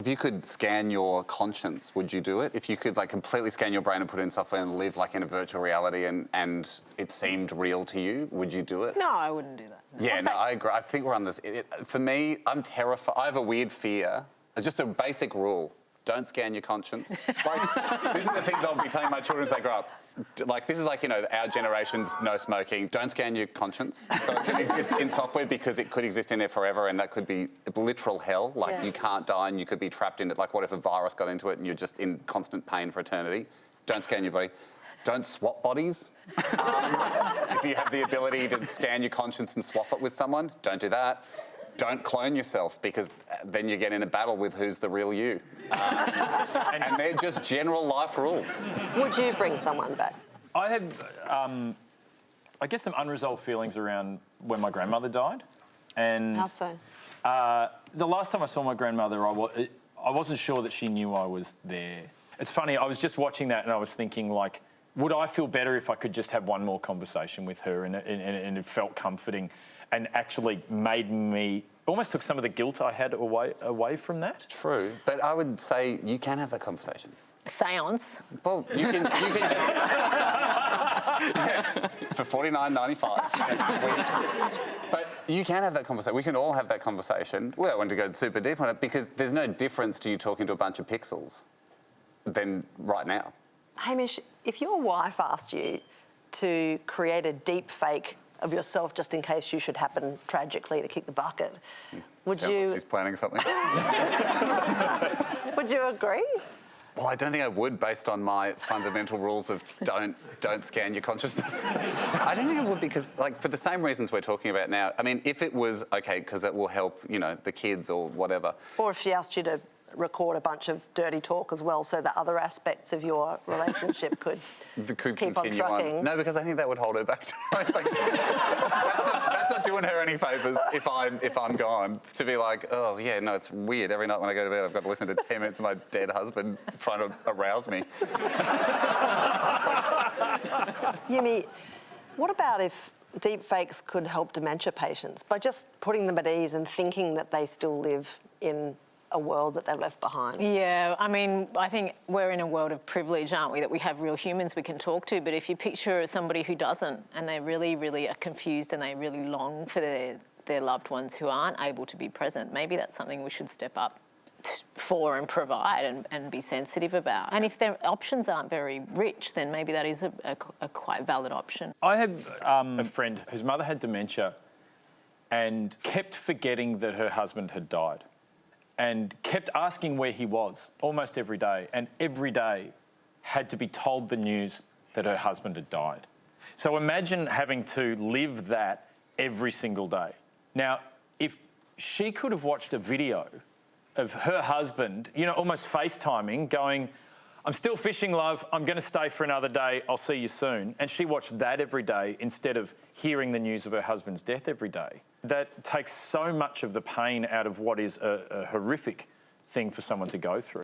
you could scan your conscience, would you do it? If you could, like, completely scan your brain and put it in software and live, like, in a virtual reality and it seemed real to you, would you do it? No, I wouldn't do that. No. Yeah, no, I agree. I think we're on this. For me, I'm terrified. I have a weird fear. Just a basic rule. Don't scan your conscience. Like, this is the things I'll be telling my children as they grow up. Like, this is like, you know, our generation's no smoking. Don't scan your conscience. So it can exist in software because it could exist in there forever, and that could be literal hell. Like, you can't die and you could be trapped in it. Like, what if a virus got into it and you're just in constant pain for eternity? Don't scan your body. Don't swap bodies. If you have the ability to scan your conscience and swap it with someone, don't do that. Don't clone yourself, because then you get in a battle with who's the real you. And they're just general life rules. Would you bring someone back? I have, I guess, some unresolved feelings around when my grandmother died. And how so? The last time I saw my grandmother, I wasn't sure that she knew I was there. It's funny, I was just watching that and I was thinking, like, would I feel better if I could just have one more conversation with her and it felt comforting and actually made me, almost took some of the guilt I had away from that? True, but I would say you can have that conversation. Seance. Well, you can just... Yeah, for $49.95. But you can have that conversation. We can all have that conversation. We don't want to go super deep on it because there's no difference to you talking to a bunch of pixels than right now. Hamish, if your wife asked you to create a deep fake of yourself just in case you should happen tragically to kick the bucket, would Sounds you... like she's planning something. Would you agree? Well, I don't think I would, based on my fundamental rules of don't scan your consciousness. I don't think I would because, like, for the same reasons we're talking about now. I mean, if it was, okay, because it will help, you know, the kids or whatever. Or if she asked you to record a bunch of dirty talk as well so that other aspects of your relationship could keep on trucking. No, because I think that would hold her back. That's not doing her any favours if I'm gone. To be like, oh, yeah, no, it's weird. Every night when I go to bed, I've got to listen to 10 minutes of my dead husband trying to arouse me. Yumi, what about if deepfakes could help dementia patients by just putting them at ease and thinking that they still live in a world that they've left behind? Yeah, I mean, I think we're in a world of privilege, aren't we, that we have real humans we can talk to, but if you picture somebody who doesn't and they really, really are confused and they really long for their loved ones who aren't able to be present, maybe that's something we should step up for and provide and be sensitive about. And if their options aren't very rich, then maybe that is a quite valid option. I had a friend whose mother had dementia and kept forgetting that her husband had died, and kept asking where he was almost every day, and every day had to be told the news that her husband had died. So imagine having to live that every single day. Now, if she could have watched a video of her husband, you know, almost FaceTiming, going, I'm still fishing, love, I'm going to stay for another day, I'll see you soon. And she watched that every day instead of hearing the news of her husband's death every day. That takes so much of the pain out of what is a horrific thing for someone to go through.